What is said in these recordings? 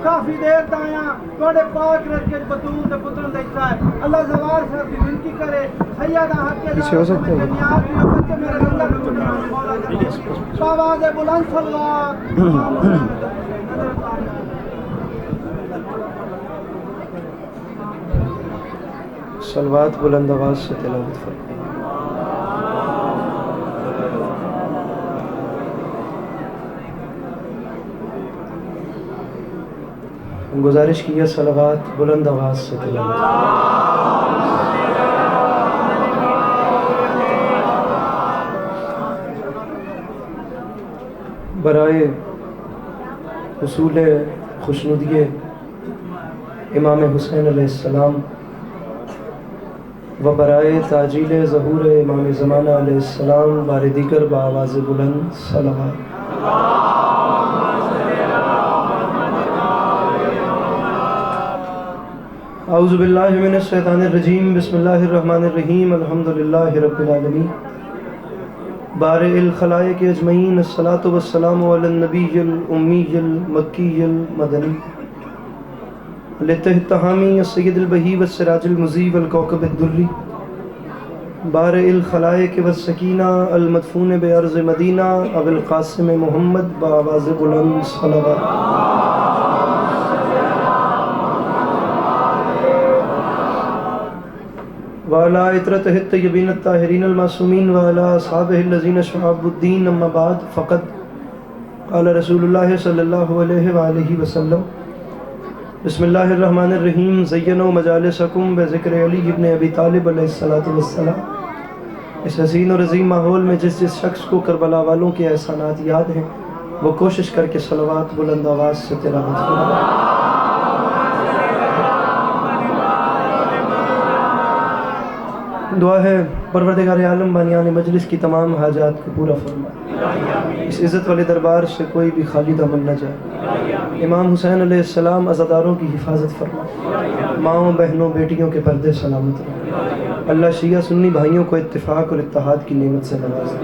کافی دیر تایا توڑے پاک رکھ کے بطول دے پترن دیتا ہے اللہ زوار صاحب کی بنتی کرے سیدہ حق کے پیچھے ہو سکتے ہیں دنیات میں بچے میرے رنگا بھی مجھے مولا جب آواز بلند صلوات صلوات بلند آواز سے تلاوت فرمائیں۔ گزارش کی ہے صلوات بلند آواز سے تلاوت برائے حصول خوشنودی امام حسین علیہ السلام و برائے تاجیل ظہور امام زمانہ علیہ السلام بار دیگر بآواز بلند صلوات۔ اعوذ باللہ من الشیطان الرجیم بسم اللہ الرحمن الرحیم الحمدللہ رب العالمین بارئ الخلائق اجمعین الصلاۃ والسلام علی النبی الامی المکی المدنی لتہتہامی السید البہی والسراج المضیء والکوکب الدری بارئ الخلائق والسکینہ المدفون بارض مدینہ ابو القاسم محمد بآواز بلند صلوات۔ وعلى عطرته الطيبين الطاهرين المعصومين وعلى أصحابه الذين شعبوا الدين أما بعد فقد قال رسول الله صلى الله عليه وآله وسلم بسم الله الرحمن الرحيم زينوا مجالسكم بذكر علی ابن ابی طالب علیہ السلام۔ اس حسین اور عظیم ماحول میں جس شخص کو کربلا والوں کے احسانات یاد ہیں وہ کوشش کر کے صلوات بلند آواز سے تلاوت فرمائے۔ دعا ہے پروردگار عالم بانیان مجلس کی تمام حاجات کو پورا فرمائے، اس عزت والے دربار سے کوئی بھی خالی دامن نہ جائے۔ امام حسین علیہ السلام عزاداروں کی حفاظت فرمائے، ماؤں بہنوں بیٹیوں کے پردے سلامت رہے۔ اللہ شیعہ سنی بھائیوں کو اتفاق اور اتحاد کی نعمت سے نوازے۔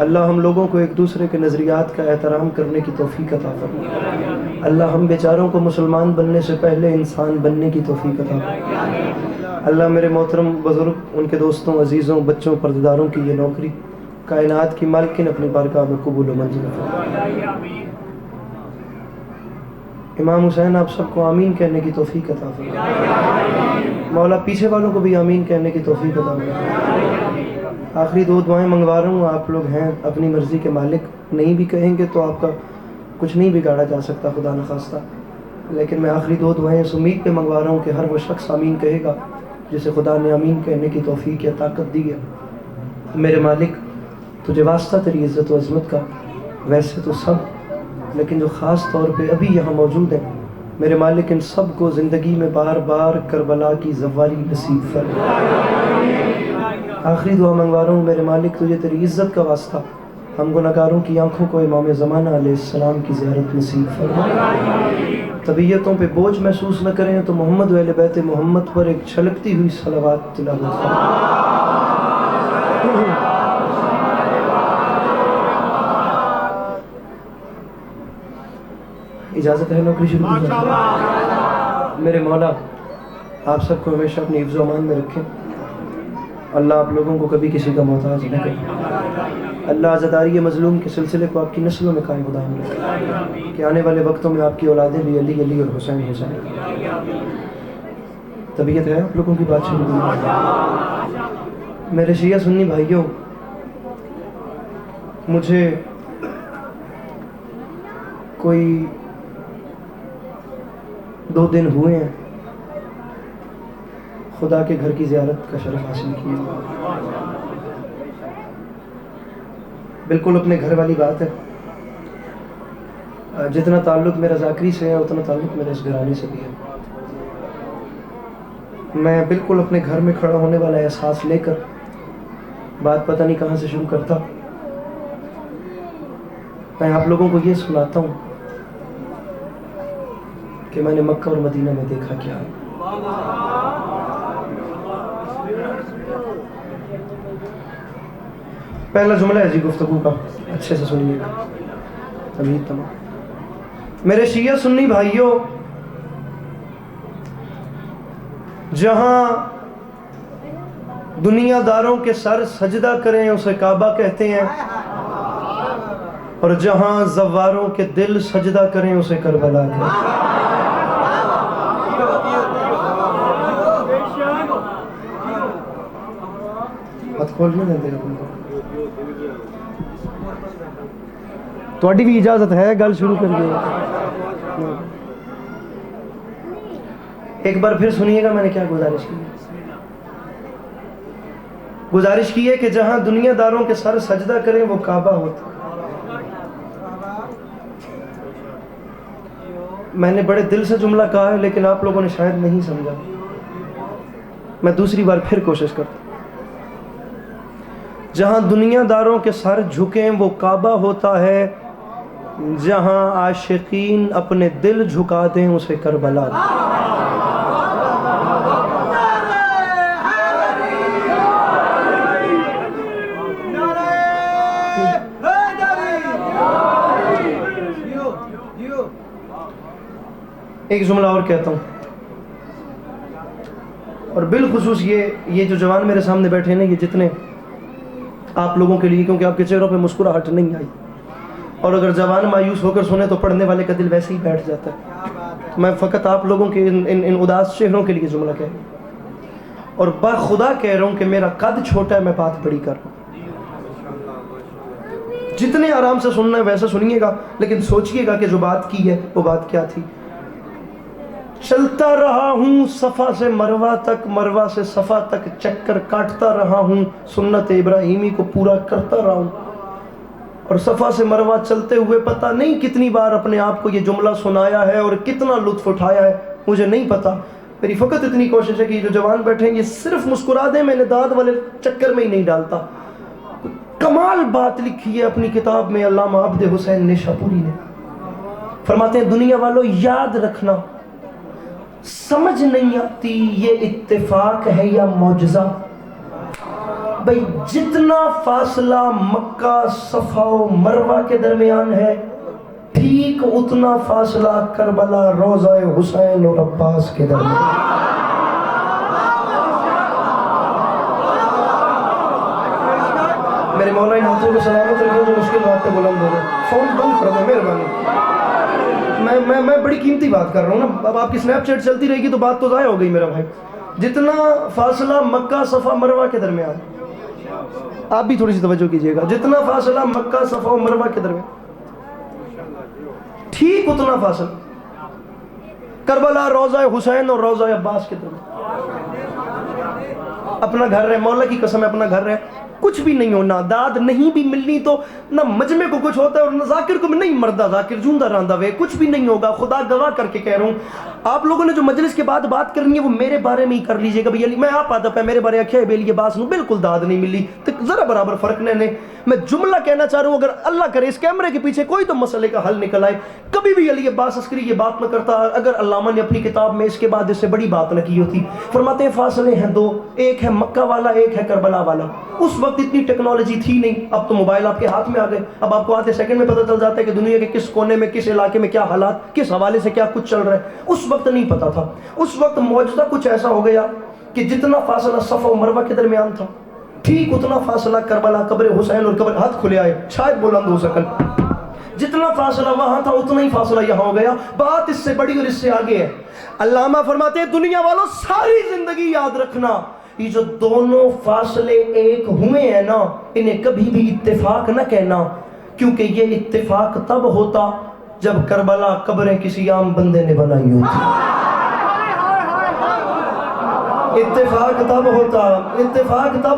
اللہ ہم لوگوں کو ایک دوسرے کے نظریات کا احترام کرنے کی توفیق عطا فرمائے۔ اللہ ہم بیچاروں کو مسلمان بننے سے پہلے انسان بننے کی توفیق عطا فرمائے۔ اللہ میرے محترم بزرگ، ان کے دوستوں، عزیزوں، بچوں، پردیداروں کی یہ نوکری کائنات کی مالکن اپنی بارگاہ میں قبول و منظور فرمائے۔ امام حسین آپ سب کو آمین کہنے کی توفیق عطا فرمائے۔ مولا پیچھے والوں کو بھی آمین کہنے کی توفیق عطا فرمائے۔ آخری دو دعائیں منگوا رہا ہوں، آپ لوگ ہیں اپنی مرضی کے مالک، نہیں بھی کہیں گے تو آپ کا کچھ نہیں بگاڑا جا سکتا خدا نخواستہ، لیکن میں آخری دو دعائیں اس امید پہ منگوا رہا ہوں کہ ہر وہ شخص آمین کہے گا جسے خدا نے آمین کہنے کی توفیق یا طاقت دی ہے۔ میرے مالک تجھے واسطہ تیری عزت و عظمت کا، ویسے تو سب، لیکن جو خاص طور پہ ابھی یہاں موجود ہیں، میرے مالک ان سب کو زندگی میں بار بار کربلا کی زواری نصیب فرمائے۔ آخری دعا منگوا رہا ہوں میرے مالک تجھے تیری عزت کا واسطہ ہم گناہگاروں کی آنکھوں کو امام زمانہ علیہ السلام کی زیارت نصیب فرمائے۔ طبیعتوں پہ بوجھ محسوس نہ کریں تو محمد و اہل بیت محمد پر ایک چھلکتی ہوئی صلوات تلاوت فرمائیں۔ اجازت ہے نوکری شروع کی؟ میرے مولا آپ سب کو ہمیشہ اپنی حفظ و امان میں رکھیں۔ اللہ آپ لوگوں کو کبھی کسی کا محتاج نہ کرے۔ اللہ عزاداری مظلوم کے سلسلے کو آپ کی نسلوں میں قائم دائم رکھے کہ آنے والے وقتوں میں آپ کی اولادیں بھی علی علی اور حسین حسین۔ طبیعت ہے آپ لوگوں کی بات شروع کی؟ میرے شیعہ سنی بھائیوں، مجھے کوئی 2 دن ہوئے ہیں خدا کے گھر کی زیارت کا شرف حاصل کیا۔ بالکل اپنے گھر والی بات ہے، جتنا تعلق میرا ذاکری سے ہے اتنا تعلق میرے اس گھرانے سے بھی ہے۔ میں بالکل اپنے گھر میں کھڑا ہونے والا احساس لے کر بات پتہ نہیں کہاں سے شروع کرتا۔ میں آپ لوگوں کو یہ سناتا ہوں کہ میں نے مکہ اور مدینہ میں دیکھا کیا ہے۔ پہلا جملہ ہے جی گفتگو کا، اچھے سے سنیے گا۔ تمام میرے شیعہ سنی بھائیوں، جہاں دنیا داروں کے سر سجدہ کریں اسے کعبہ کہتے ہیں، اور جہاں زواروں کے دل سجدہ کریں اسے کربلا کہتے ہیں۔ ہاتھ کھول نہیں دیتے اپنے کو، تھوڑی بھی اجازت ہے گل شروع کر دیں۔ ایک بار پھر سنیے گا میں نے کیا گزارش کی ہے۔ گزارش کی ہے کہ جہاں دنیا داروں کے سر سجدہ کریں وہ کعبہ ہوتا۔ میں نے بڑے دل سے جملہ کہا ہے لیکن آپ لوگوں نے شاید نہیں سمجھا، میں دوسری بار پھر کوشش کرتا ہوں۔ جہاں دنیا داروں کے سر جھکیں وہ کعبہ ہوتا ہے، جہاں عاشقین اپنے دل جھکا دیں اسے کربلا۔ ایک جملہ اور کہتا ہوں، اور بالخصوص یہ جو جوان میرے سامنے بیٹھے ہیں نا، یہ جتنے آپ لوگوں کے لیے، کیونکہ آپ کے چہروں پہ مسکراہٹ نہیں آئی، اور اگر جوان مایوس ہو کر سنے تو پڑھنے والے کا دل ویسے ہی بیٹھ جاتا ہے۔ میں فقط آپ لوگوں کے ان اداس چہروں کے لیے جملہ کہہ رہا ہوں، اور بخدا کہہ رہا ہوں کہ میرا قد چھوٹا ہے، میں بات بڑی کر رہا ہوں۔ جتنے آرام سے سننا ہے ویسا سنیے گا، لیکن سوچئے گا کہ جو بات کی ہے وہ بات کیا تھی۔ چلتا رہا ہوں صفا سے مروہ تک، مروہ سے صفا تک چکر کاٹتا رہا ہوں، سنت ابراہیمی کو پورا کرتا رہا ہوں، اور صفا سے مروہ چلتے ہوئے پتہ نہیں کتنی بار اپنے آپ کو یہ جملہ سنایا ہے اور کتنا لطف اٹھایا ہے، مجھے نہیں پتا۔ میری فقط اتنی کوشش ہے کہ یہ جو جوان بیٹھے ہیں یہ صرف مسکرا دیں، میں نے داد والے چکر میں ہی نہیں ڈالتا۔ کمال بات لکھی ہے اپنی کتاب میں علامہ عبد حسین نیشاپوری نے، فرماتے ہیں دنیا والوں یاد رکھنا، سمجھ نہیں آتی یہ اتفاق ہے یا معجزہ۔ بھئی جتنا فاصلہ مکہ صفا و مروہ کے درمیان ہے، ٹھیک اتنا فاصلہ کربلا روضہ حسین اور عباس کے درمیان۔ میرے مولا ان ہاتھوں کو سلامت رکھیں جو مشکل بات پہ بلند ہو گئے۔ فون بند کر دیں مہربانی، میں بڑی قیمتی بات کر رہا ہوں نا، اب آپ کی سنیپ چیٹ چلتی رہے گی تو بات تو ضائع ہو گئی میرا بھائی۔ جتنا فاصلہ مکہ صفا مروہ کے درمیان، آپ بھی تھوڑی سی توجہ کیجئے گا، جتنا فاصلہ مکہ صفا و مروہ کے درمیان، ٹھیک اتنا فاصلہ کربلا روضہ حسین اور روضہ عباس کے درمیان۔ اپنا گھر ہے، مولا کی قسم ہے اپنا گھر ہے، کچھ بھی نہیں ہونا، داد نہیں بھی ملنی تو نہ مجمع کو کچھ ہوتا ہے اور نہ ذاکر کو بھی نہیں مردہ، ذاکر جوندہ راندہ وے، کچھ بھی نہیں ہوگا، خدا گواہ کر کے کہہ رہا ہوں۔ آپ لوگوں نے جو مجلس کے بعد بات کرنی ہے وہ میرے بارے میں ہی کر لیجئے گا، بھئی میں آپ آدھا پہ میرے بارے اکھے بیلی یہ باس نو بالکل داد نہیں ملی، تو ذرا برابر فرق نہیں۔ میں جملہ کہنا چاہ رہا ہوں، اگر اللہ کرے اس کیمرے کے پیچھے کوئی تو مسئلے کا حل نکل آئے، کبھی بھی علی عباس عسکری یہ بات نہ کرتا اگر علامہ نے اپنی کتاب میں اس کے بعد اس سے بڑی بات نہ کی ہوتی۔ فرماتے ہیں فاصلے ہیں دو، ایک ہے مکہ والا، ایک ہے کربلا والا۔ اس وقت اتنی ٹیکنالوجی تھی نہیں، اب تو موبائل آپ کے ہاتھ میں آ گئے، اب آپ کو آدھے سیکنڈ میں پتہ چل جاتا ہے کہ دنیا کے کس کونے میں کس علاقے میں کیا حالات، کس حوالے سے کیا کچھ چل رہا ہے۔ اس وقت نہیں پتا تھا، اس وقت معجزہ کچھ ایسا ہو گیا کہ جتنا فاصلہ صفا و مروہ کے درمیان تھا، ٹھیک اتنا فاصلہ کربلا قبر حسین اور قبر ہاتھ کھلے آئے شاید بلند ہو سکن، جتنا فاصلہ وہاں تھا اتنا ہی فاصلہ یہاں ہو گیا۔ بات اس سے بڑی اور اس سے آگے ہے۔ علامہ فرماتے ہیں دنیا والوں ساری زندگی یاد رکھنا، یہ جو دونوں فاصلے ایک ہوئے ہیں نا، انہیں کبھی بھی اتفاق نہ کہنا، کیونکہ یہ اتفاق تب ہوتا جب کربلا قبریں کسی عام بندے نے بنائی ہوتی۔ اتفاق تب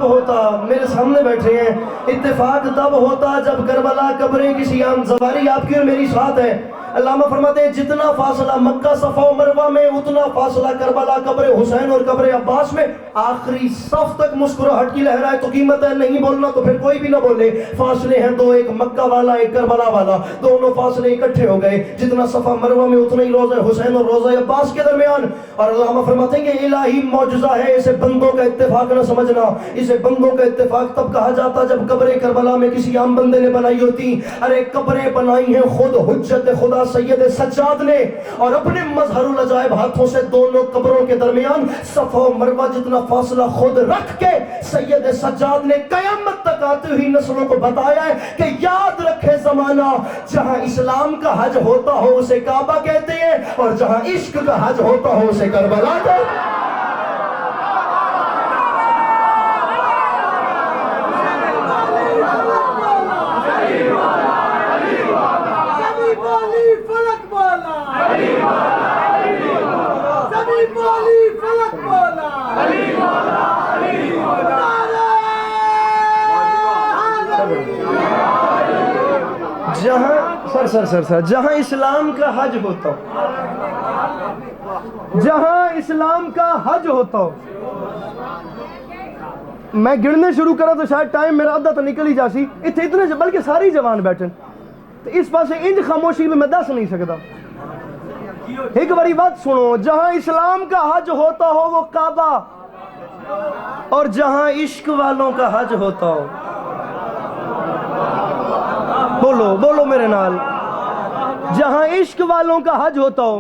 ہوتا میرے سامنے بیٹھے ہیں، اتفاق تب ہوتا جب کربلا قبریں کسی عام زواری آپ کی اور میری ساتھ ہے۔ علامہ فرماتے ہیں جتنا فاصلہ مکہ صفا و مروہ میں اتنا فاصلہ کربلا قبر حسین اور قبر عباس میں۔ آخری صف تک مسکراہٹ کی لہرائے تو قیمت ہے، نہیں بولنا تو پھر کوئی بھی نہ بولے۔ فاصلے ہیں دو، ایک مکہ والا ایک کربلا والا، دونوں فاصلے اکٹھے ہو گئے، جتنا صفا مروہ میں اتنا ہی روضہ حسین اور روضہ عباس کے درمیان۔ اور علامہ فرماتے ہیں کہ الہی معجزہ ہے، اسے بندوں کا اتفاق نہ سمجھنا، اسے بندوں کا اتفاق تب کہا جاتا جب قبر کربلا میں کسی عام بندے نے بنائی ہوتی۔ ارے قبریں بنائی ہیں خود حجت خدا مولا سید سجاد نے اور اپنے مظہر العجائب ہاتھوں سے دونوں قبروں کے درمیان صفا و مروہ جتنا فاصلہ خود رکھ کے سید سجاد نے قیامت تک آتی ہوئی نسلوں کو بتایا ہے کہ یاد رکھے زمانہ جہاں اسلام کا حج ہوتا ہو اسے کعبہ کہتے ہیں اور جہاں عشق کا حج ہوتا ہو اسے کربلا کہتے ہیں. جہاں اسلام کا حج ہوتا ہو جہاں اسلام کا حج ہوتا ہو. میں گرنے شروع کرا تو شاید ٹائم میرا ادھا تو نکل ہی جاسی اتنے بلکہ ساری جوان بیٹھن تو اس پاسے انج خاموشی میں دس نہیں سکتا. ایک باری بات سنو, جہاں اسلام کا حج ہوتا ہو وہ کعبہ اور جہاں عشق والوں کا حج ہوتا ہو, بولو بولو میرے نال, جہاں عشق والوں کا حج ہوتا ہو.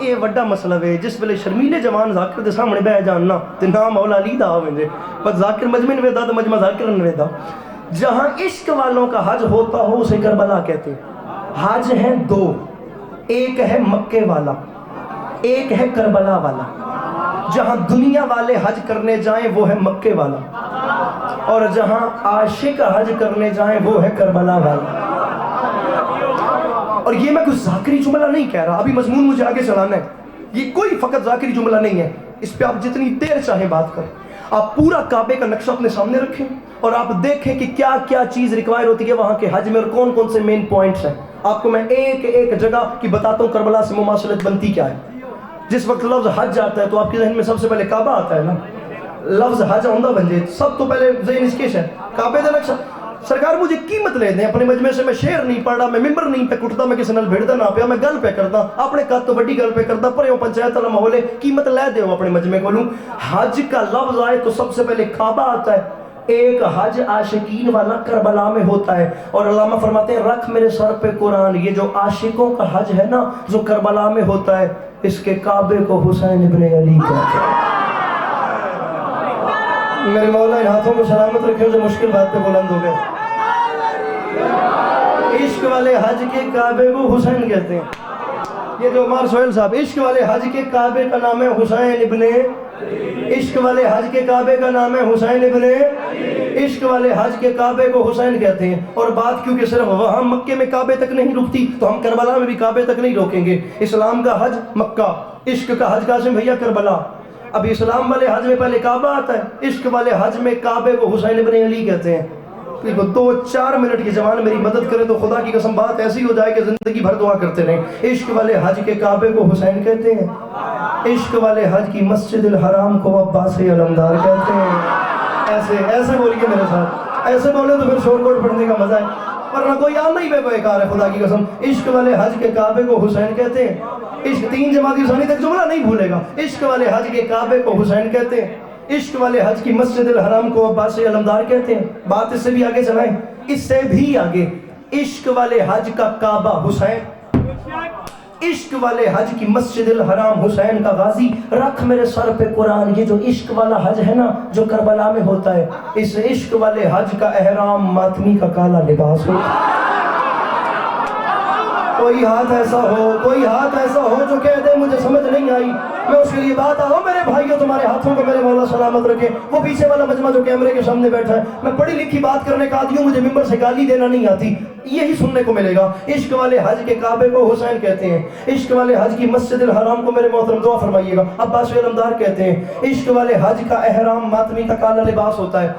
یہ وڈا مسئلہ ہے جس ویلے شرمیلے جوان ذاکر دے سامنے بہ جاننا تے نام مولا علی دا ہوندے پر ذاکر مجمع نویدا تو مجمع ذاکر نویدا. جہاں عشق والوں کا حج ہوتا ہو اسے کربلا کہتے ہیں. حج ہیں دو, ایک ہے مکے والا, ایک ہے کربلا والا. جہاں دنیا والے حج کرنے جائیں وہ ہے مکے والا اور جہاں عاشق حج کرنے جائیں وہ ہے کربلا والا. اور یہ میں کوئی ذاکری جملہ نہیں کہہ رہا, ابھی مضمون مجھے آگے چلانا ہے. یہ کوئی فقط ذاکری جملہ نہیں ہے, اس پہ آپ جتنی دیر چاہیں بات کریں. آپ پورا کعبے کا نقشہ اپنے سامنے رکھیں اور آپ دیکھیں کہ کیا کیا چیز ریکوائر ہوتی ہے وہاں کے حج میں اور کون کون سے مین پوائنٹس ہیں. آپ کو میں ایک ایک جگہ کی بتاتا ہوں کربلا سے مماثلت بنتی کیا ہے. جس وقت لفظ حج آتا ہے تو آپ کے ذہن میں سب سے پہلے کعبہ آتا ہے نا. لفظ حج آندہ بنجے سب تو پہلے ذہن اس کیش ہے کعبے دا نقشہ. سرکار مجھے قیمت لے دیں اپنے مجمع سے, میں شعر نہیں پڑھ رہا, میں ممبر نہیں پہ کٹتا, میں کسی نال بھیڑتا نہ پیا, میں گل پہ کرتا اپنے قد تو بڑی گل پہ کرتا پر یوں پنچایت والا ماحول ہے, قیمت لے دے اپنے مجمع کو لوں. حج کا لفظ آئے تو سب سے پہلے کعبہ آتا ہے. ایک حج عاشقین والا کربلا میں ہوتا ہے اور علامہ فرماتے ہیں رکھ میرے سر پہ قرآن, یہ جو عاشقوں کا حج ہے نا جو کربلا میں ہوتا ہے اس کے کعبے کو حسین ابن علی کہتے ہیں. میرے مولا ان ہاتھوں کو سلامت رکھے جو مشکل بات پہ بلند ہو گئے. عشق والے حج کے کعبے کو حسین کہتے ہیں. یہ جو عمار سہیل صاحب, عشق والے حج کے کعبے کا نام ہے حسین ابن, عشق والے حج کے کعبے کا نام ہے حسین ابن, عشق والے حج کے کعبے کو حسین کہتے ہیں. اور بات کیونکہ صرف وہاں مکے میں کعبے تک نہیں رکتی تو ہم کربلا میں بھی کعبے تک نہیں روکیں گے. اسلام کا حج مکہ, عشق کا حج قاسم بھیا کربلا. ابھی اسلام والے حج میں پہلے کعبہ آتا ہے, عشق والے حج میں کعبے کو حسین ابن علی کہتے ہیں. 2-4 منٹ کی جوان میری مدد کرے تو خدا کی قسم بات ایسی ہو جائے کہ زندگی بھر دعا کرتے رہیں. عشق والے حج کے کعبے کو حسین کہتے ہیں, عشق والے حج کی مسجد الحرام کو عباس علمدار کہتے ہیں. ایسے بولیے میرے ساتھ, ایسے بولے تو پھر شور کوٹ پڑھنے کا مزہ ہے, ورنہ کوئی آنا ہی بے بیکار ہے خدا کی قسم. عشق والے حج کے کعبے کو حسین کہتے ہیں. عشق 3 جماعتی ثانی تک جملہ نہیں بھولے گا. عشق والے حج کے کعبے کو حسین کہتے ہیں, عشق والے حج کی مسجد الحرام کو عباس علمدار کہتے ہیں. بات اس سے بھی آگے چلائیں, اس سے بھی آگے. عشق والے حج کا کعبہ حسین, عشق والے حج کی مسجد الحرام حسین کا غازی. رکھ میرے سر پہ قرآن, یہ جو عشق والا حج ہے نا جو کربلا میں ہوتا ہے, اس عشق والے حج کا احرام ماتمی کا کالا لباس ہوتا ہے. کوئی ہاتھ ایسا ہو, کوئی ہاتھ ایسا ہو جو کہہ دے مجھے سمجھ نہیں آئی, میں اس کے لیے بات آؤ میرے بھائیوں, تمہارے ہاتھوں کو میرے مولا سلامت رکھے. وہ پیچھے والا مجمع جو کیمرے کے سامنے بیٹھا ہے, میں پڑھی لکھی بات کرنے کا عادی ہوں, مجھے ممبر سے گالی دینا نہیں آتی, یہی سننے کو ملے گا. عشق والے حج کے کعبے کو حسین کہتے ہیں, عشق والے حج کی مسجد الحرام کو میرے محترم دعا فرمائیے گا عباس علمدار کہتے ہیں. عشق والے حج کا احرام ماتمی کا کالا لباس ہوتا ہے.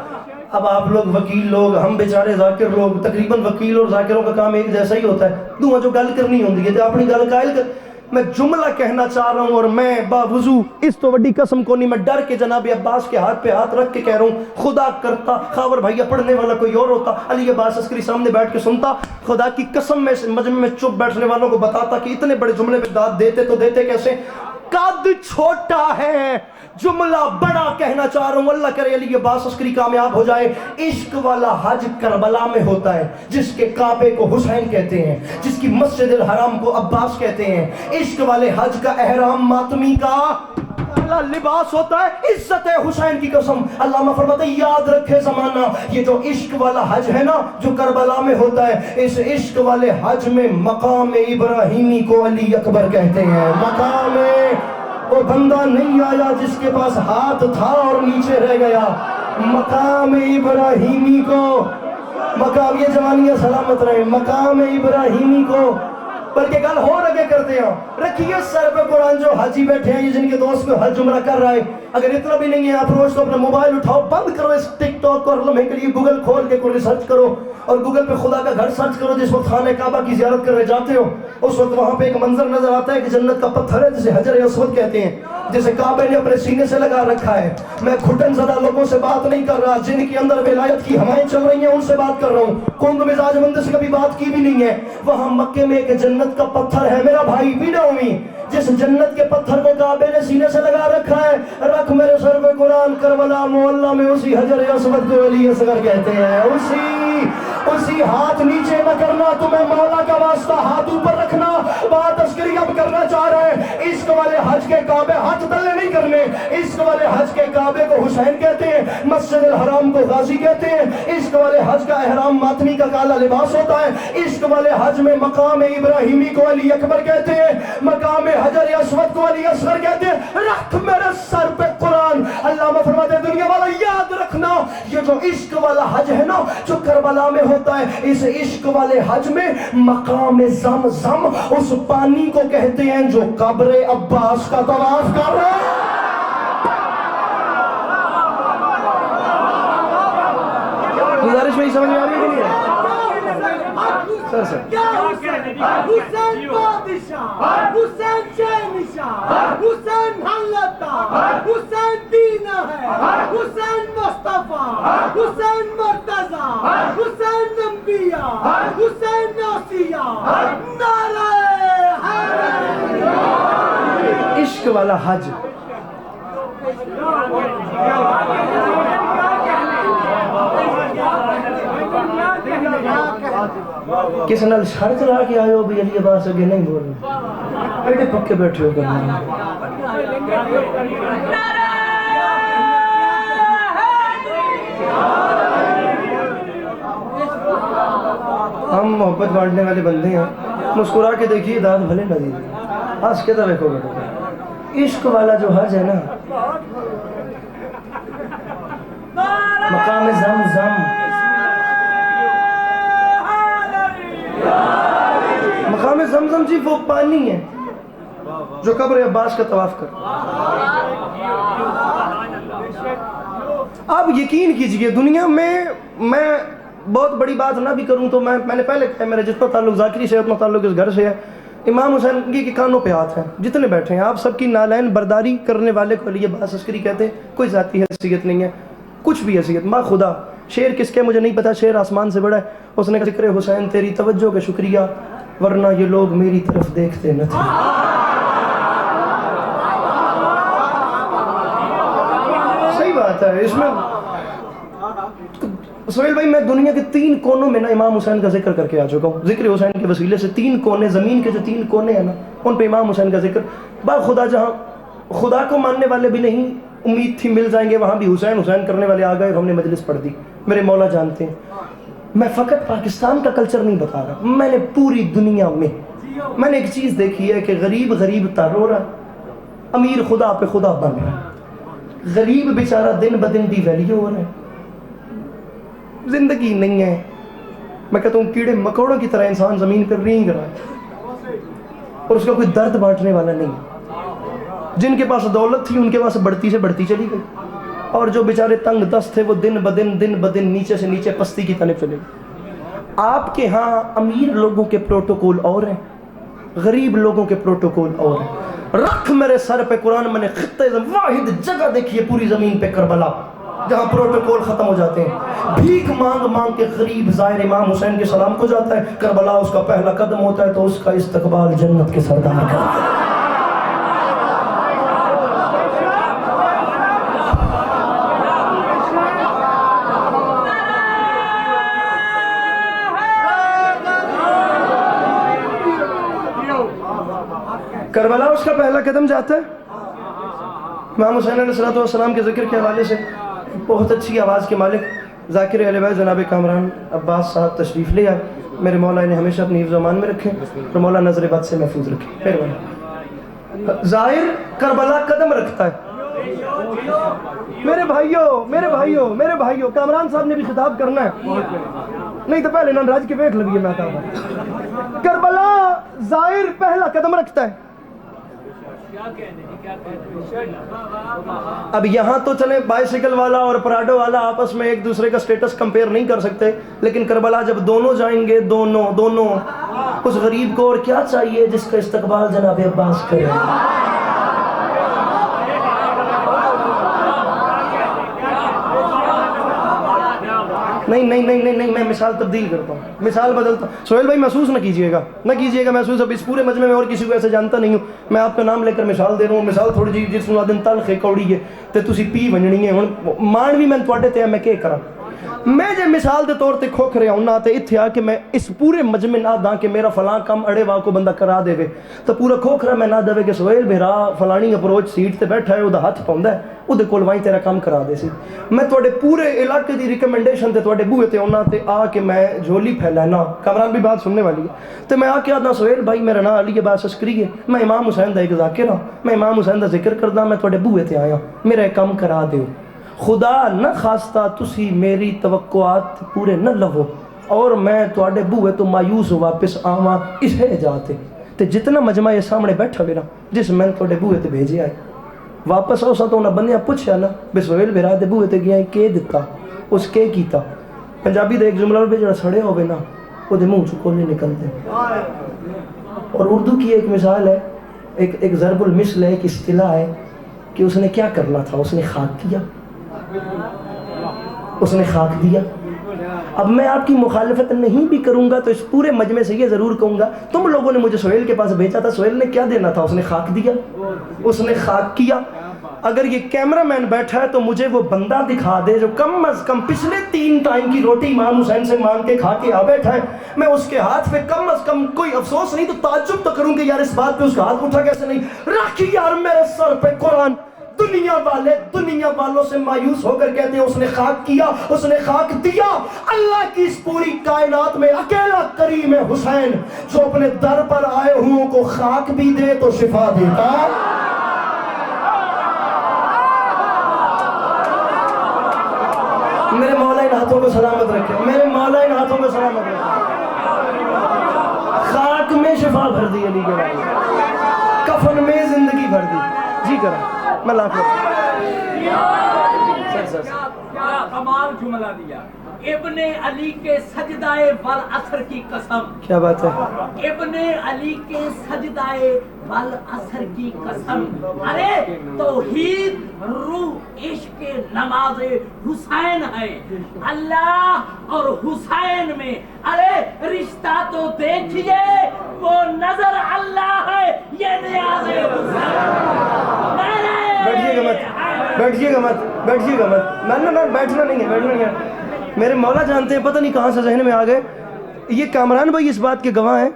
اب آپ لوگ وکیل لوگ, ہم بیچارے ذاکر لوگ, تقریباً وکیل اور ذاکروں کا کام ایک جیسا ہی ہوتا ہے. دعا جو گل کرنی ہوندی ہے تو اپنی گل قائل کر. میں جملہ کہنا چاہ رہا ہوں اور میں باوضو اس تو وڈی قسم کو نہیں, میں ڈر کے جناب عباس کے ہاتھ پہ ہاتھ رکھ کے کہہ رہا ہوں, خدا کرتا خاور بھائیہ پڑھنے والا کوئی اور ہوتا, علی عباس عسکری سامنے بیٹھ کے سنتا, خدا کی قسم میں مجمع میں چپ بیٹھنے والوں کو بتاتا کہ اتنے بڑے جملے پہ داد دیتے تو دیتے کیسے. قد چھوٹا ہے جملہ بڑا کہنا چاہ رہا ہوں، اللہ کرے علی عباس عسکری کامیاب ہو جائے۔ عشق والا حج کربلا میں ہوتا ہے، جس کے کعبے کو حسین کہتے ہیں، جس کی مسجد الحرام کو عباس کہتے ہیں۔ عشق والے حج کا احرام ماتمی کا لباس ہوتا ہے، عزت حسین کی قسم۔ علامہ فرماتے ہیں یاد رکھے زمانہ، یہ جو عشق والا حج ہے نا جو کربلا میں ہوتا ہے، اس عشق والے حج میں مقام ابراہیمی کو علی اکبر کہتے ہیں۔ مقام وہ بندہ نہیں آیا جس کے پاس ہاتھ تھا اور نیچے رہ گیا، مقام ابراہیمی کو، مقام، یہ جوانیاں سلامت رہے، مقام ابراہیمی کو، بلکہ گل ہو لگے کرتے ہیں۔ رکھیے سر پہ قرآن، جو حاجی بیٹھے ہیں، یہ جن کے دوست کو حج عمرہ کر رہا ہے، اگر اتنا بھی نہیں ہے آپ روز تو اپنا موبائل اٹھاؤ، بند کرو اس ٹک ٹاک کو، اور لمحے کے لیے گوگل کھول کے کوئی ریسرچ کرو، اور گوگل پہ خدا کا گھر سرچ کرو۔ جس وقت خانہ کعبہ کی زیارت کرنے جاتے ہو اس وقت وہاں پہ ایک منظر نظر آتا ہے کہ جنت کا پتھر ہے جسے حجر اسود کہتے ہیں، جسے کعبے نے اپنے سینے سے لگا رکھا ہے۔ میں گھٹن زدہ لوگوں سے بات نہیں کر رہا، جن کے اندر ولایت کی ہوائیں چل رہی ہیں ان سے بات کر رہا ہوں، کند مزاج بندے سے کبھی بات کی بھی نہیں ہے۔ وہاں مکے میں ایک جنت کا پتھر ہے میرا بھائی بیڈاوی، جس جنت کے پتھر کو کعبے نے سینے سے لگا رکھا ہے۔ رکھ میرے سر پہ قرآن، کربلا معلیٰ میں اسی حجر اسود کو علی اصغر کہتے ہیں۔ اسی ہاتھ نیچے نہ کرنا، تمہیں مولا کا واسطہ ہاتھ اوپر رکھنا۔ بات عسکری اب کرنا چاہ رہے ہیں، عشق والے حج کے کعبے ہاتھ تلے نہیں کرنے، عشق والے حج کے کعبے کو حسین کہتے ہیں، مسجد الحرام کو غازی کہتے ہیں۔ عشق والے حج کا احرام ماتمی کا کالا لباس ہوتا ہے۔ عشق والے حج میں مقام ابراہیمی کو علی اکبر کہتے ہیں، مقام حجر اسود کو علی اصغر کہتے ہیں۔ رکھ میرے سر پہ قرآن، علامہ فرماتے ہیں دنیا والا یاد رکھنا، یہ جو عشق والا حج ہے نا جو کربلا میں ہوتا ہے، اس عشق والے حج میں مقام زمزم اس پانی کو کہتے ہیں جو قبر عباس کا طواف کر رہا ہے۔ گزارش میں ہی سمجھ میں آ رہی ہے کہ نہیں ہے؟ حسین بادشاہ، حسین شہنشاہ، حسین حلتا، حسین دین ہے، حسین مصطفیٰ، حسین مرتضیٰ، حسین انبیاء، حسین اوصیاء، نعرہ حیدر۔ عشق والا حج کس نال شرط لا کے آئے ہو بھی علی عباس اگے نہیں بول رہے، ایڈے پکے بیٹھے ہو کرنا۔ ہم محبت بانٹنے والے بندے ہیں، مسکرا کے دیکھیے داد بھلے نہ دیجیے، ہنس کے تو دیکھو بیٹھو۔ عشق والا جو حج ہے نا، مقام زمزم، مقام زمزم جی وہ پانی ہے جو قبر عباس کا طواف کر۔ آپ یقین کیجئے دنیا میں بہت بڑی بات نہ بھی کروں تو میں نے پہلے کہا میرا جتنا تعلق ذاکری سے اتنا تعلق اس گھر سے ہے۔ امام حسین کے کانوں پہ ہاتھ ہیں جتنے بیٹھے ہیں، آپ سب کی نالین برداری کرنے والے کو علی عباس عسکری کہتے ہیں۔ کوئی ذاتی حیثیت نہیں ہے، کچھ بھی حیثیت، ماں خدا شعر کس کے مجھے نہیں پتا، شعر آسمان سے بڑا ہے۔ اس نے کہا ذکر حسین تیری توجہ کا شکریہ، ورنہ یہ لوگ میری طرف دیکھتے نہ تھے۔ صحیح بات ہے۔ اس میں سہیل بھائی میں دنیا کے 3 کونوں میں نا امام حسین کا ذکر کر کے آ چکا ہوں۔ ذکر حسین کے وسیلے سے 3 کونے، زمین کے جو 3 کونے ہیں نا ان پہ امام حسین کا ذکر۔ با خدا جہاں خدا کو ماننے والے بھی نہیں امید تھی مل جائیں گے، وہاں بھی حسین حسین کرنے والے آ گئے، ہم نے مجلس پڑھ دی۔ میرے مولا جانتے ہیں میں فقط پاکستان کا کلچر نہیں بتا رہا، میں نے پوری دنیا میں نے ایک چیز دیکھی ہے کہ غریب تا رو رہا، امیر خدا پہ خدا بن رہا ہے، غریب بیچارہ دن بدن ڈی ویلیو ہو رہا ہے، زندگی نہیں ہے۔ میں کہتا ہوں کیڑے مکوڑوں کی طرح انسان زمین پر رینگ رہا ہے اور اس کا کوئی درد بانٹنے والا نہیں ہے۔ جن کے پاس دولت تھی ان کے پاس بڑھتی سے بڑھتی چلی گئی، اور جو بیچارے تنگ دست تھے وہ دن بدن نیچے سے نیچے پستی کی طرف چلے گئے۔ آپ کے ہاں امیر لوگوں کے پروٹوکول اور ہیں، غریب لوگوں کے پروٹوکول اور ہیں۔ رکھ میرے سر پہ قرآن، میں نے خطے واحد جگہ دیکھی ہے پوری زمین پہ کربلا جہاں پروٹوکول ختم ہو جاتے ہیں۔ بھیک مانگ مانگ کے غریب زائر امام حسین کے سلام کو جاتا ہے، کربلا اس کا پہلا قدم ہوتا ہے تو اس کا استقبال جنت کے سردار کرتا ہے۔ کربلا اس کا پہلا قدم جاتا ہے. امام حسین علیہ السلام کے ذکر کے حوالے سے بہت اچھی آواز کے مالک ذاکر اہل بیت جناب کامران عباس صاحب تشریف لے آئے. میرے مولا انہیں ہمیشہ اپنی حفظ و امان میں رکھیں اور مولا نظر بد سے محفوظ رکھیں. ظاہر کربلا قدم رکھتا ہے. میرے بھائیوں کامران صاحب نے بھی خطاب کرنا ہے, نہیں تو پہلے نن راج کے ویٹ لگی ہے. میں آتا کربلا ظاہر پہلا قدم رکھتا ہے. اب یہاں تو چلے بائیسیکل والا اور پراڈو والا آپس میں ایک دوسرے کا سٹیٹس کمپیئر نہیں کر سکتے, لیکن کربلا جب دونوں جائیں گے, دونوں اس غریب کو اور کیا چاہیے جس کا استقبال جناب عباس کرے. نہیں میں مثال تبدیل کرتا ہوں, مثال بدلتا ہوں. سہیل بھائی محسوس نہ کیجئے گا محسوس. اب اس پورے مجمع میں اور کسی کو ایسے جانتا نہیں ہوں. میں آپ کا نام لے کر مثال دے رہا ہوں. مثال تھوڑی جی جس نو آدن تلخ ہے کوڑی ہے تے تسی پی ونجنی ہے. ہن مان بھی میں تواڈے تے میں کی کراں. میں جے مثال دے طور تے کھوکھ رہا ہوں نہ تے اتھے آ کے میں اس پورے مجمع نہ داں کہ میرا فلاں کام اڑے وا کو بندہ کرا دے وے تو پورا کھوکھ رہا میں نہ دے کہ سہیل بھیرا فلانی اپروچ سیٹ تے بیٹھا ہے او دا ہاتھ پاوندا ہے او دے کول وائیں تیرا کام کرا دے سی. میں تواڈے پورے علاقے دی ریکمنڈیشن تے تواڈے بوئے تے اونا تے آ کے میں جھولی پھیلانا. کامران بھی بات سننے والی ہے تے میں آ کے آدھا سہیل بھائی میرا نام علی عباس عسکری ہے, میں امام حسین دا ایک ذاکر ہاں, میں امام حسین دا ذکر کردا, میں تواڈے بوئے تے آیا, میرا ایک کام کرا دیو. خدا نہ خواستہ تسی میری توقعات پورے نہ لو اور میں تواڈے بوئے تو مایوس واپس آواں اس ہے جاتے تے جتنا مجمع یہ سامنے بیٹھا میرا جس میں تواڈے بوئے تے بھیجے آئے واپس آؤ سا تو انہاں بندیاں پوچھیا نا بے سہیل بھرا دے بوئے تے گیا کے دتا اس کے کیتا. پنجابی دے ایک جملہ پہ جڑا سڑے ہوئے نا وہ دے منہ چکو نہیں نکلتے. اور اردو کی ایک مثال ہے, ایک ضرب المثل ہے, ایک اصطلاح ہے کہ اس نے کیا کرنا تھا, اس نے خاک کیا, اس نے خاک دیا. اب میں آپ کی مخالفت نہیں بھی کروں گا تو اس پورے مجمع سے یہ ضرور کہوں گا تم لوگوں نے مجھے سہیل کے پاس بھیجا تھا, سہیل نے کیا دینا تھا, اس نے خاک دیا, اس نے خاک کیا. اگر یہ کیمرہ مین بیٹھا ہے تو مجھے وہ بندہ دکھا دے جو کم از کم پچھلے 3 ٹائم کی روٹی امام حسین سے مانگ کے کھا کے آ بیٹھا ہے. میں اس کے ہاتھ پہ کم از کم کوئی افسوس نہیں تو تعجب تو کروں کہ یار اس بات پہ اس کا ہاتھ اٹھا کیسے نہیں. رکھ یار میرے سر پہ قرآن. دنیا والوں سے مایوس ہو کر کہتے ہیں اس نے خاک کیا, اس نے خاک دیا. اللہ کی اس پوری کائنات میں اکیلا کریم ہے حسین جو اپنے در پر آئے ہوں کو خاک بھی دے تو شفا دیتا. میرے مولا ان ہاتھوں کو سلامت رکھے, میرے مولا ان ہاتھوں کو سلامت رکھے. خاک میں شفا بھر دی علی کے بارے, کفن میں زندگی بھر دی. جی کرا میں لاکھ کیا کمال جملہ دیا. ابن علی کے سجدائے والعصر کی قسم. کیا بات ہے. ابن علی کے سجدائے والعصر کی قسم. ارے توحید روح عشق نماز حسین ہے. اللہ اور حسین میں ارے رشتہ تو دیکھیے وہ نظر اللہ ہے یہ نیاز حسین. بیٹھیے گا مت نہ بیٹھنا نہیں ہے. میرے مولا جانتے ہیں پتہ نہیں کہاں سے ذہن میں آ گئے. یہ کامران بھائی اس بات کے گواہ ہیں.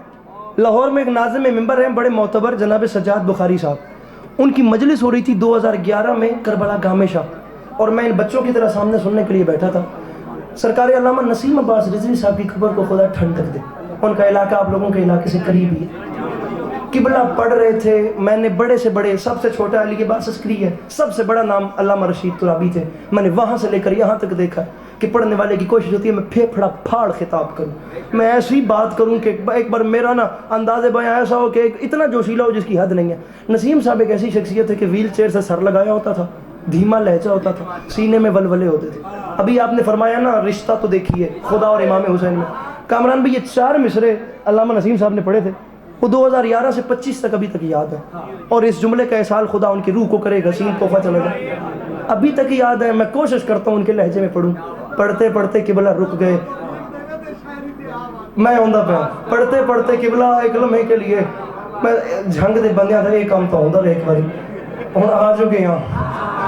لاہور میں ایک ناظم ممبر ہیں بڑے معتبر جناب سجاد بخاری صاحب, ان کی مجلس ہو رہی تھی 2011 میں کربلا گامے شاہ, اور میں ان بچوں کی طرح سامنے سننے کے لیے بیٹھا تھا. سرکار علامہ نسیم عباس رضوی صاحب کی خبر کو خدا ٹھنڈ تک دے, ان کا علاقہ آپ لوگوں کے علاقے سے قریب ہی ہے. قبلہ پڑھ رہے تھے, میں نے بڑے سے بڑے, سب سے چھوٹا علی عباس عسکری ہے, سب سے بڑا نام علامہ رشید ترابی تھے. میں نے وہاں سے لے کر یہاں تک دیکھا کہ پڑھنے والے کی کوشش ہوتی ہے میں پھیپھڑا پھاڑ خطاب کروں, میں ایسی بات کروں کہ ایک بار میرا نا انداز بیاں ایسا ہو کہ اتنا جوشیلا ہو جس کی حد نہیں ہے. نسیم صاحب ایک ایسی شخصیت ہے کہ ویل چیئر سے سر لگایا ہوتا تھا, دھیما لہجہ ہوتا تھا, سینے میں ولولے ہوتے تھے. ابھی آپ نے فرمایا نا رشتہ تو دیکھیے خدا اور امام حسین میں. کامران بھائی یہ 4 مصرے علامہ نسیم صاحب نے پڑھے تھے, وہ 2011 سے 25 تک ابھی تک یاد ہے, اور اس جملے کا احسال خدا ان کی روح کو کرے, غسیل تحفہ چلا جائے, ابھی تک یاد ہے. میں کوشش کرتا ہوں ان کے لہجے میں پڑھوں. پڑھتے پڑھتے قبلہ رک گئے, میں ہوندہ پہ پڑھتے پڑھتے قبلہ ایک لمحے کے لیے میں جھنگ دے بندیاں تھا ایک کام تو ہوندہ ایک باری ہوں آ جو گیا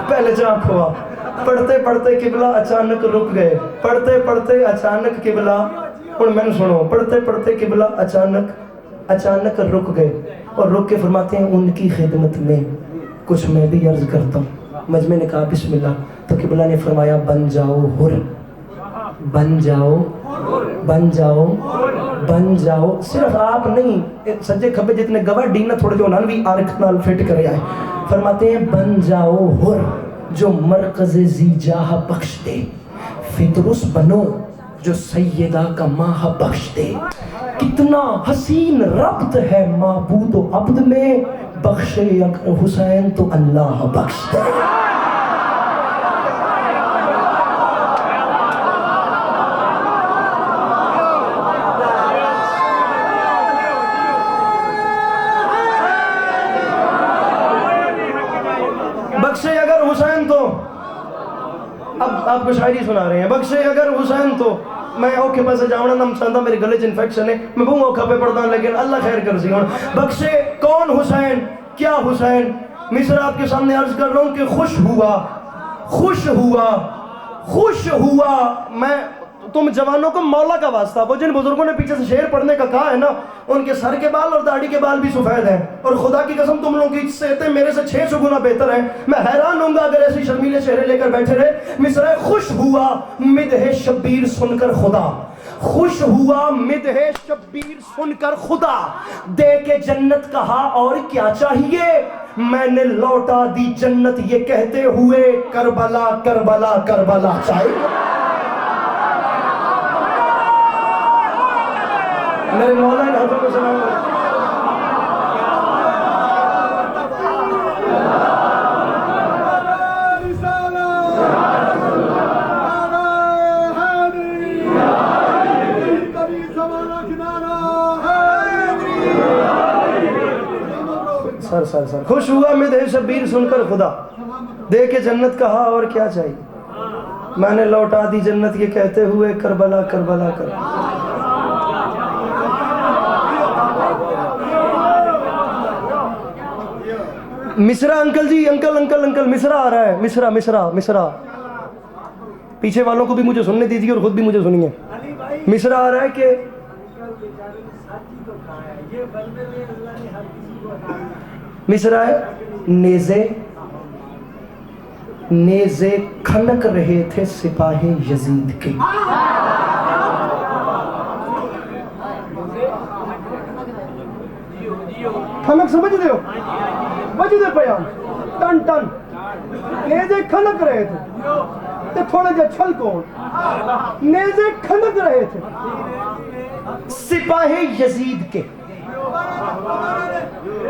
پہلے چاک ہوا. پڑھتے پڑھتے قبلہ اچانک رک گئے, پڑھتے پڑھتے اچانک قبلہ, اور میں نے سنو, پڑھتے پڑھتے قبلہ اچانک رک گئے. اور رک کے فرماتے ہیں ان کی خدمت میں کچھ میں بھی عرض کرتا ہوں. مجمع نے کہا بسم اللہ, تو قبلہ نے فرمایا بن جاؤ حر, بن جاؤ, بن جاؤ, بن جاؤ. صرف آپ نہیں, سجے کھبے جتنے گواہ ڈینا تھوڑے جو انہوں بھی آرکھ نال فٹ کرے آئے. فرماتے ہیں بن جاؤ حر جو مرکز زی جاہ بخش دے, فطرس بنو جو سیدہ کا ماہ بخش دے. کتنا حسین ربط ہے معبود و عبد میں, بخشے اگر حسین تو اللہ بخش دے. بخشے اگر حسین تو, اب آپ کو شاعری سنا رہے ہیں, بخشے اگر حسین تو, میں اوکے پاس جاؤنا نم چاہتا میرے گلے چ انفیکشن ہے, میں بہوں اوکھا پہ پڑھتا ہوں, لیکن اللہ خیر کر سی ہوں. بخشے کون حسین, کیا حسین؟ مصر آپ کے سامنے عرض کر رہا ہوں کہ خوش ہوا, خوش ہوا, خوش ہوا. میں تم جوانوں کو مولا کا واسطہ, وہ جن بزرگوں نے پیچھے سے شعر پڑھنے کا کہا ہے نا, ان کے سر کے بال اور داڑھی کے بال بھی سفید ہیں, اور خدا کی قسم تم لوگوں کی صحتیں میرے سے 600 گنا بہتر ہیں. میں حیران ہوں گا اگر ایسی شرمیلے چہرے لے کر بیٹھے رہے. مصرع خوش ہوا مدح شبیر سن کر خدا, خوش ہوا مدح شبیر سن کر خدا, دے کے جنت کہا اور کیا چاہیے, میں نے لوٹا دی جنت یہ کہتے ہوئے کربلا کربلا کربلا چاہیے. میرے مولا ان حضرت کو سلام علیکم. سر خوش ہوا مدح شبیر سن کر خدا, دے کے جنت کہا اور کیا چاہیے, میں نے لوٹا دی جنت یہ کہتے ہوئے کربلا کربلا کربلا. مصرع انکل جی, انکل انکل انکل, مصرع آ رہا ہے, مصرع مصرع مصرع. پیچھے والوں کو بھی مجھے سننے دیجیے اور خود بھی مجھے سنیے. مصرع آ رہا ہے کہ مصرع ہے, نیزے نیزے کھنک رہے تھے سپاہ یزید کے. کھنک سمجھتے ہو, بجدے پیان ٹن ٹن, نیزے کھنک رہے تھے تے تھوڑے جے چھل کون, نیزے کھنک رہے تھے سپاہ یزید کے,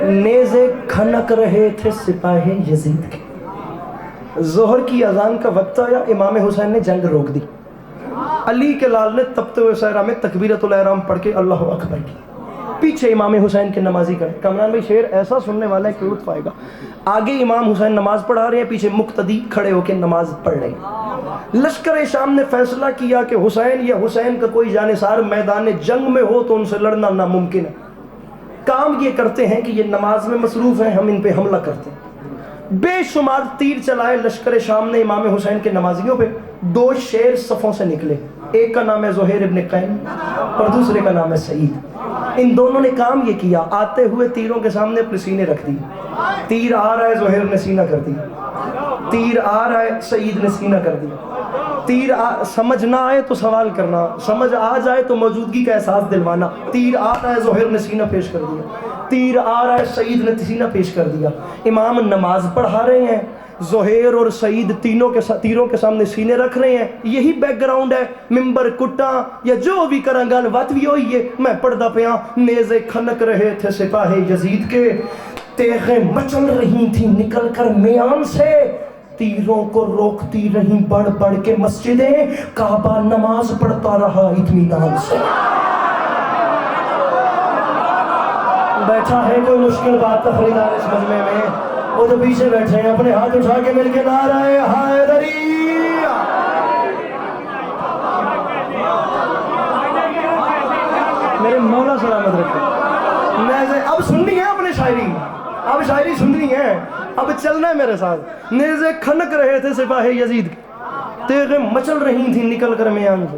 نیزے کھنک رہے تھے سپاہ یزید کے. ظہر کی اذان کا وقت آیا, امام حسین نے جنگ روک دی. علی کے لال نے تپتے ہوئے صحرا میں تکبیرۃ الاحرام پڑھ کے اللہ اکبر کی, پیچھے امام حسین کے نمازی کرے. کامران بھائی شعر ایسا سننے والا ہے کہ لطف آئے گا. آگے امام حسین نماز پڑھا رہے ہیں, پیچھے مقتدی کھڑے ہو کے نماز پڑھ رہے ہیں. لشکر شام نے فیصلہ کیا کہ حسین یا حسین کا کوئی جانثار میدان جنگ میں ہو تو ان سے لڑنا ناممکن ہے. کام یہ کرتے ہیں کہ یہ نماز میں مصروف ہیں, ہم ان پہ حملہ کرتے ہیں. بے شمار تیر چلائے لشکر شام نے امام حسین کے نمازیوں پہ. 2 شیر صفوں سے نکلے, ایک کا نام ہے زہیر ابن قین اور دوسرے کا نام ہے سعید. ان دونوں نے کام یہ کیا, آتے ہوئے تیروں کے سامنے اپنے سینے رکھ دی. تیر آ رہا ہے, زہیر نے سینہ کر دی. تیر آ رہا ہے, سعید نے سینہ کر دی. تیر سمجھ نہ آئے تو سوال کرنا, سمجھ آ جائے تو موجودگی کا احساس دلوانا. تیر آ رہا ہے, زہیر نے سینہ پیش کر دیا. تیر آ رہا ہے, سعید نے سینہ پیش کر دیا. امام نماز پڑھا رہے ہیں, زہیر اور سعید تیروں کے سامنے سینے رکھ رہے ہیں. یہی بیک گراؤنڈ ہے. ممبر کٹاں یا جو بھی کراں گل بات بھی ہوئی ہے, میں پڑھدا پیاں. نیزے کھنک رہے تھے سپاہ یزید کے, تیغیں مچل رہی تھیں نکل کر میان سے, تیروں کو روکتی رہیں بڑھ بڑھ کے مسجدیں, کعبہ نماز پڑھتا رہا اطمینان سے. بیٹھا ہے کوئی مشکل بات تقریدار اس مجمع میں, وہ جو پیچھے بیٹھے ہیں اپنے ہاتھ اٹھا کے مل کے نعرہ حیدری. میرے مولا سلامت رکھے. اب سننی ہے اپنے شاعری, اب شاعری سننی ہے, اب چلنا ہے میرے ساتھ. نیزے کھنک رہے تھے سپاہ یزید کے, تیغیں مچل رہی تھیں نکل کر میان سے,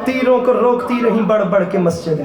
تیروں کو روکتی رہیں بڑھ بڑھ کے مسجدیں.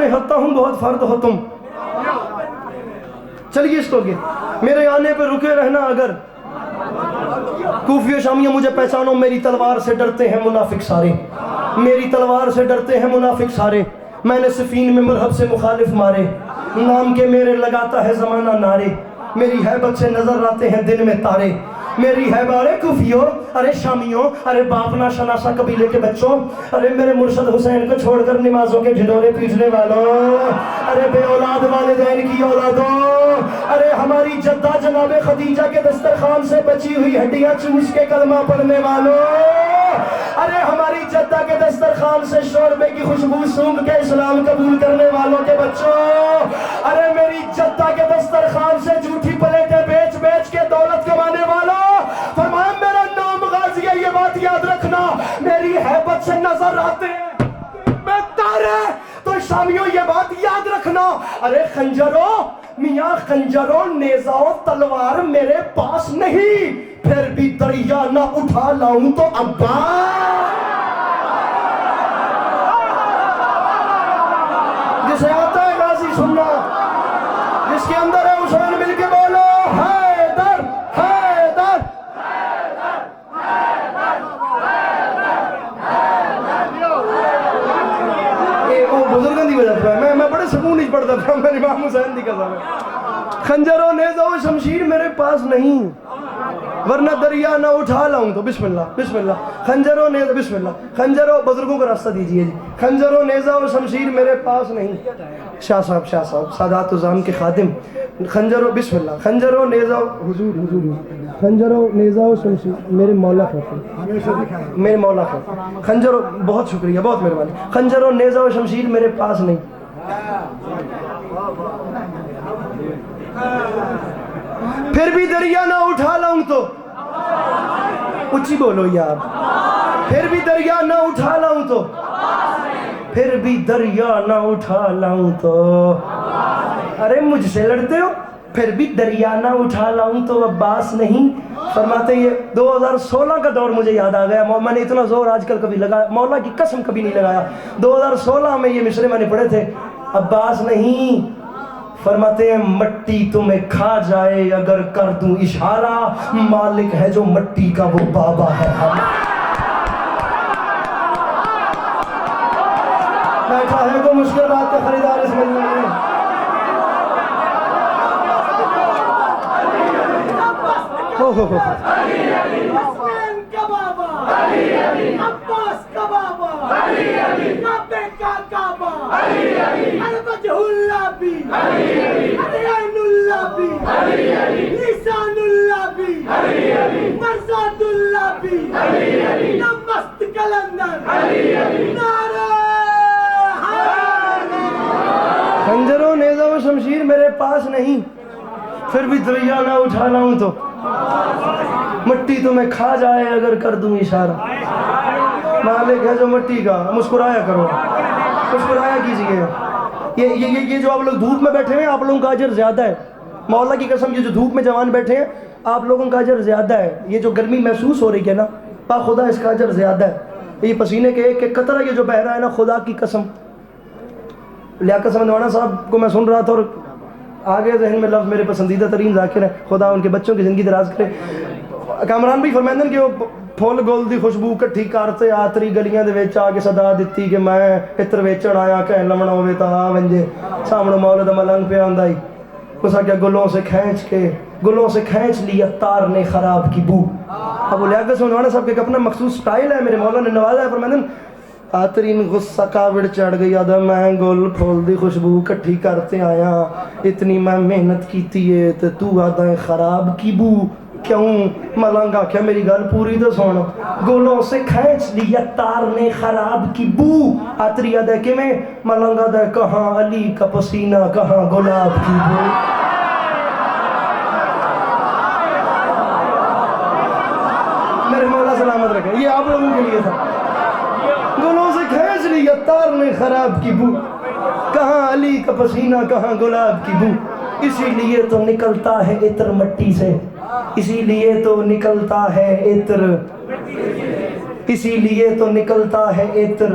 سامنے ہتھا ہوں بہت فرد ہو تم. چلیے اس کو میرے آنے پہ رکے رہنا اگر کوفی و شامیوں مجھے پہچانو میری تلوار سے ڈرتے ہیں منافق سارے میری تلوار سے ڈرتے ہیں منافق سارے میں نے صفین میں مرحب سے مخالف مارے نام کے میرے لگاتا ہے زمانہ نعرے میری حیبت سے نظر آتے ہیں دن میں تارے میری حیبت ارے کوفیوں ارے شامیوں ارے باپ نا شناسا قبیلے کے بچوں ارے میرے مرشد حسین کو چھوڑ کر نمازوں کے ڈھنڈورے پیٹنے والوں ارے بے اولاد والدین کی اولادوں ارے ہماری جدہ جناب خدیجہ کے دسترخوان سے بچی ہوئی ہڈیاں چوس کے کلمہ پڑھنے والوں ارے ہماری جدہ کے دسترخوان سے شوربے کی خوشبو سونگھ کے اسلام قبول کرنے والوں کے بچوں ارے میری جدہ کے دسترخوان سے جھوٹی پلیٹیں بیچ بیچ کے دولت کمانے والوں فرمایا میرا نام غازی ہے یہ بات یاد رکھنا میری حیبت سے نظر آتے ہیں میں تارے تو شامیوں یہ بات یاد رکھنا ارے خنجروں میاں خنجروں نیزاؤں تلوار میرے پاس نہیں پھر بھی دریا نہ اٹھا لاؤں تو ابا جسے آتا ہے غازی سننا جس کے اندر ہے حسین مل کے بولو حیدر حیدر وہ بزرگوں دی وجہ سے میں بڑے سکون نہیں پڑھتا تھا میں امام حسین دی قسم ہے خنجر و نیزہ و شمشیر میرے پاس نہیں ورنہ دریا نہ اٹھا لاؤں تو بسم اللہ خنجر و نیزہ بسم اللہ خنجر و بزرگوں کو راستہ دیجئے جی خنجر و نیزہ و شمشیر میرے پاس نہیں شاہ صاحب سادات الزام کے خادم خنجر و بسم اللہ خنجر و نیزہ حضور خنجر و نیزہ و شمشیر میرے مولا خاطر خنجر و بہت شکریہ بہت مہربانی خنجر و نیزہ و شمشیر میرے پاس نہیں پھر بھی دریا نہ اٹھا لاؤں تو اچھی بولو یار پھر بھی دریا نہ اٹھا لاؤں تو پھر بھی دریا نہ اٹھا لاؤں تو ارے مجھ سے لڑتے ہو پھر بھی دریا نہ اٹھا لاؤں تو عباس نہیں فرماتے یہ 2016 کا دور مجھے یاد آ گیا میں نے اتنا زور آج کل کبھی لگایا مولا کی قسم کبھی نہیں لگایا 2016 میں یہ مصرے میں نے پڑھے تھے عباس نہیں فرماتے ہیں مٹی تمہیں کھا جائے اگر کر دوں اشارہ مالک ہے جو مٹی کا وہ بابا ہے بیٹھا ہے کو مشکل بات کا خریدار اس ملنے میں حسین کا بابا عباس کا بابا کعبے کا کعبہ الوجہ اللہ بھی عین اللہ بھی لسان اللہ بھی مرزاد اللہ بھی نمست کلندر نعرہ خنجر و نیزہ و شمشیر میرے پاس نہیں پھر بھی دریا نہ اٹھا لاؤں تو مٹی تمہیں کھا جائے اگر کر دوں اشارہ مالک ہے جو مٹی کا مسکرایا کرو مسکرایا کیجئے یہ جو آپ لوگ دھوپ میں بیٹھے ہیں آپ لوگوں کا اجر زیادہ ہے مولا کی قسم یہ جو دھوپ میں جوان بیٹھے ہیں آپ لوگوں کا اجر زیادہ ہے یہ جو گرمی محسوس ہو رہی ہے نا پا خدا اس کا اجر زیادہ ہے یہ پسینے کے ایک قطرہ یہ جو بہ رہا ہے نا خدا کی قسم لیاقت سمندوانا صاحب کو میں سن رہا تھا اور آگے ذہن میں لفظ میرے پسندیدہ ترین ذاکر ہے خدا ان کے بچوں کی زندگی دراز کرے کامران بھی فرمائندن کہ وہ پھول گول دی خوشبو کٹھی کرتے آتری گلیاں دے وچ آ کے صدا دتی کہ میں عطر ویچن آیا کہن لمنا ہوے تا آ ونجے سامنے مولد ملنگ پہ آندا ہی اسا کیا گلوں سے کھینچ لی تار نے خراب کی بو اب لیاقت سمندوانا صاحب کے اپنا مخصوص سٹائل ہے میرے مولا نے نوازا ہے فرمائندن آترین غصہ کاوڑ چڑھ گئی آدھا میں گل پھول دی خوشبو کٹھی کرتے آیا اتنی میں محنت کیتی ہے تو آدھا خراب کی بو کیوں ملنگ آکھیا میری گل پوری تو سن گلوں سے کھینچ لیا تار نے خراب کی بو آتری آدھا کہ میں ملنگ آدھا کہاں علی کا پسینہ کہاں گلاب کی بو میرے مولا سلامت رکھے یہ آپ لوگوں کے لیے تھا گلوں سے کھینچ لیا تار نے خراب کی بو کہاں علی کا پسینہ کہاں گلاب کی بو اسی لیے تو نکلتا ہے عطر مٹی سے اسی لیے تو نکلتا ہے عطر اسی لیے تو نکلتا ہے عطر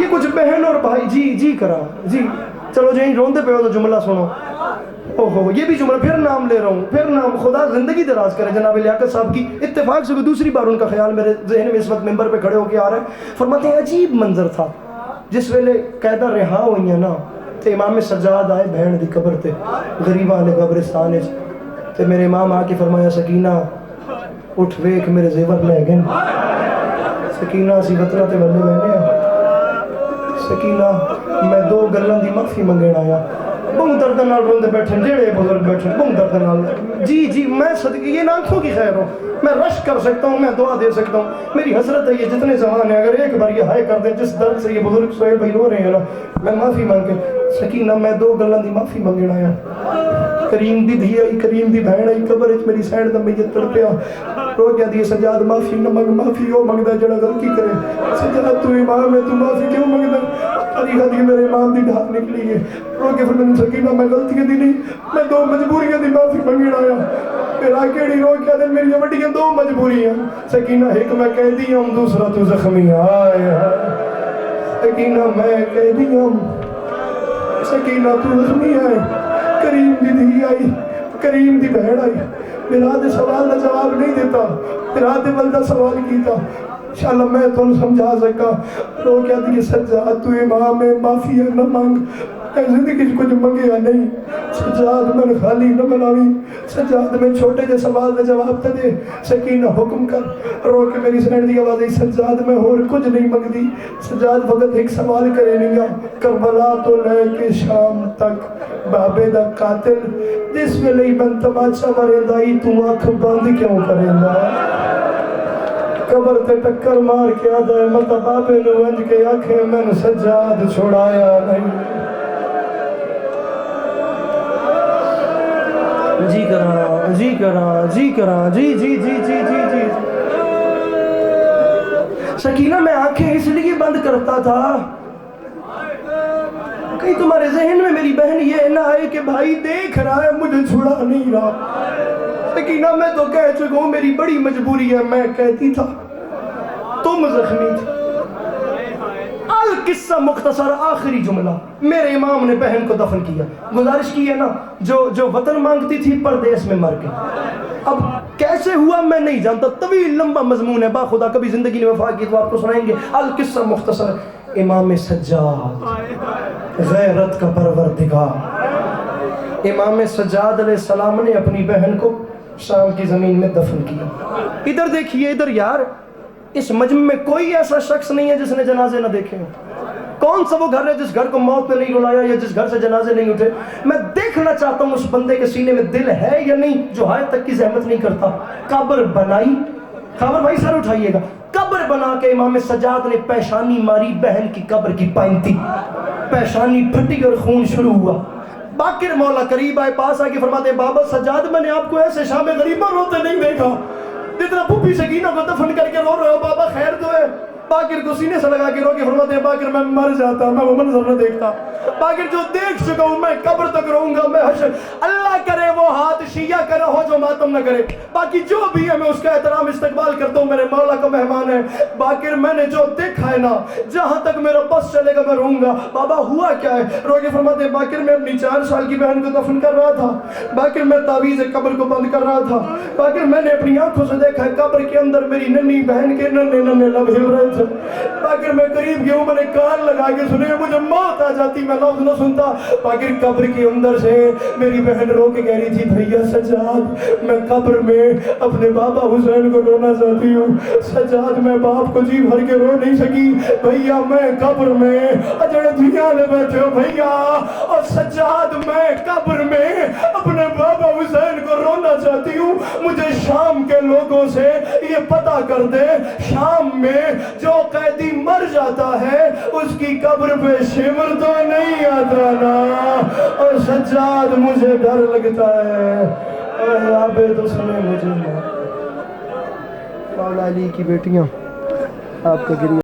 یہ کچھ بہن اور بھائی جی کرا جی چلو جی روندے پہ ہو تو جملہ سنو. اوہو یہ بھی جملہ پھر نام لے رہا ہوں پھر نام. خدا زندگی دراز کرے جناب لیاقت صاحب کی. اتفاق سے دوسری بار ان کا خیال میرے ذہن میں اس وقت ممبر پہ کھڑے ہو کے آ رہا ہے. فرماتے ہیں عجیب منظر تھا جس ویلے قیدہ رہا ہوئی ہیں نا تے امام سجاد آئے بہن دی قبر تے غریباں نے قبرستان وچ تے میرے امام آ کے فرمایا سکینہ اٹھ ویکھ میرے زیور لے گئے. سکینہ اسی وطنہ تے بندے بہنے ہیں. سکینہ میں دو گلاں دی معافی منگن آیا. بہت درد نال روندے بیٹھے جڑے بزرگ بیٹھے بہت درد نال. جی میں صدقے یہ آنکھوں کی خیر ہو میں رش کر سکتا ہوں میں دعا دے سکتا ہوں. میری حسرت ہے یہ جتنے زمان ہیں اگر ایک بار یہ ہائے کر دیں جس درد سے یہ بزرگ سہیل بھائی رو رہے ہیں نا میں معافی مانگ کے. سکینہ میں دو گلاں دی معافی منگن آیا. کریم دی دھی آئی کریم دی بہن آئی قبر وچ میری سینڈ دا میت تڑپیا رو گیا دی سجاد معافی نہ منگ معافی وہ منگدا جڑا غلطی کرے. سجاد تو امام ہے تو معافی کیوں منگدا. علی غدی میرے امام دی ڈھار نکلی ہے رو کے فرمایا سکینہ میں غلطیاں دی نہیں میں دو مجبوریاں دی معافی منگن آیا. میرا کیڑی رو کیا دن میری وڈیاں دو مجبوریاں. سکینہ ایک میں قیدی ہوں دوسرا تو زخمی. آئے سکینہ میں قیدی ہوں سکینہ تو زخمی ہے. کریم دی دھی آئی کریم دی بہن آئی میرا دے سوال دا جواب نہیں دیتا میرا دے بلدہ سوال کیتا انشاءاللہ میں تو سمجھا سکا. رو کیا دی سجاد تو امام ہے معافی نہ مانگ اے زندگی کچھ منگیا نہیں. سجاد میں خالی نہ بناوی سجاد میں چھوٹے جے سوال دے جواب تے دے. سکینہ حکم کر رو کے میری سنڑ دی آواز آئی سجاد میں اور کچھ نہیں منگ دی. سجاد فقط ایک سوال کرے نہیں گا کربلا تو لے کے شام تک بابے دا قاتل جس میں لئی من تماشا مرے دائی تو آنکھ بند کیوں کرے دا. قبر تے ٹکر مار کے آدھا ہے مطا بابے نو انج کے آنکھیں میں نے سجاد چھوڑایا نہیں. جی کراں جی. سکینہ میں آنکھیں اس لیے بند کرتا تھا کہیں تمہارے ذہن میں میری بہن یہ نہ آئے کہ بھائی دیکھ رہا ہے مجھے چھڑا نہیں رہا. سکینہ میں تو کہہ چکا ہوں میری بڑی مجبوری ہے میں کہتی تھا تم زخمی تھے. القصہ مختصر آخری جملہ میرے امام نے بہن کو دفن کیا. گزارش کی ہے نا جو وطن مانگتی تھی پردیس میں مر گئی. اب کیسے ہوا میں نہیں جانتا طویل لمبا مضمون ہے باخدا کبھی زندگی نے وفا کی تو آپ کو سنائیں گے. القصہ مختصر امام سجاد غیرت کا پروردگار امام سجاد علیہ السلام نے اپنی بہن کو شام کی زمین میں دفن کیا. ادھر دیکھیے ادھر یار اس مجمع میں کوئی ایسا شخص نہیں ہے جس نے جنازے نہ دیکھے ہیں. کون سا وہ گھر ہے جس گھر کو موت نے نہیں رلایا یا جس گھر سے جنازے نہیں اٹھے. میں دیکھنا چاہتا ہوں اس بندے کے سینے میں دل ہے یا نہیں جو حائط تک کی زحمت نہیں کرتا. قبر بنائی خبر بھائی سر اٹھائیے گا. قبر بنا کے امام سجاد نے پیشانی ماری بہن کی قبر کی پائنتی پیشانی پھٹی اور خون شروع ہوا. باقر مولا قریب آئے پاس آئے کہ فرماتے ہیں بابا سجاد میں نے آپ کو ایسے شام غریبہ روتے نہیں دیکھا جتنا پھوپھی سکینہ کو دفن کر کے رو رہے ہو. بابا خیر تو ہے. باقر کو سینے سے لگا کے رو کے فرماتے ہیں باقر میں مر جاتا میں وہ منظر نہ دیکھتا. باقر جو دیکھ چکا ہوں میں قبر تک رہوں گا میں حشر. اللہ کرے وہ ہاتھ شیعہ کرے ہو جو ماتم نہ کرے. باقی جو بھی ہے میں اس کا احترام استقبال کرتا ہوں میرے مولا کا مہمان ہے. باقر میں نے جو دیکھا ہے نا جہاں تک میرا بس چلے گا میں رہوں گا. بابا ہوا کیا ہے؟ رو کے فرماتے ہیں باقر میں اپنی 4 سال کی بہن کو دفن کر رہا تھا. باقر میں تعویذ قبر کو بند کر رہا تھا. باقر میں نے اپنی آنکھوں سے دیکھا ہے قبر کے اندر میری ننھی بہن کے ننے لب ہل رہے تھے. باقر میں قریب گیا ہوں میں نے کان لگا کے سنے مجھے موت آ جاتی میں لفظ نہ سنتا. باقر قبر کے اندر سے میری بہن رو کے کہہ رہی تھی بھیا سجاد میں قبر میں اپنے بابا حسین کو رونا چاہتی ہوں. سجاد میں باپ کو جی بھر کے رو نہیں سکی بھیا میں قبر میں اجڑے دنیا میں بیٹھے ہو بھیا. اور سجاد میں قبر میں اپنے بابا حسین کو رونا چاہتی ہوں. مجھے شام کے لوگوں سے یہ پتہ کر دے شام میں جو قیدی مر جاتا ہے اس کی قبر پہ شمر تو نہیں آتا نا. اور سجاد مجھے ڈر لگتا ہے اور عابد سنے مجھے مولا علی کی بیٹیاں آپ کا گریہ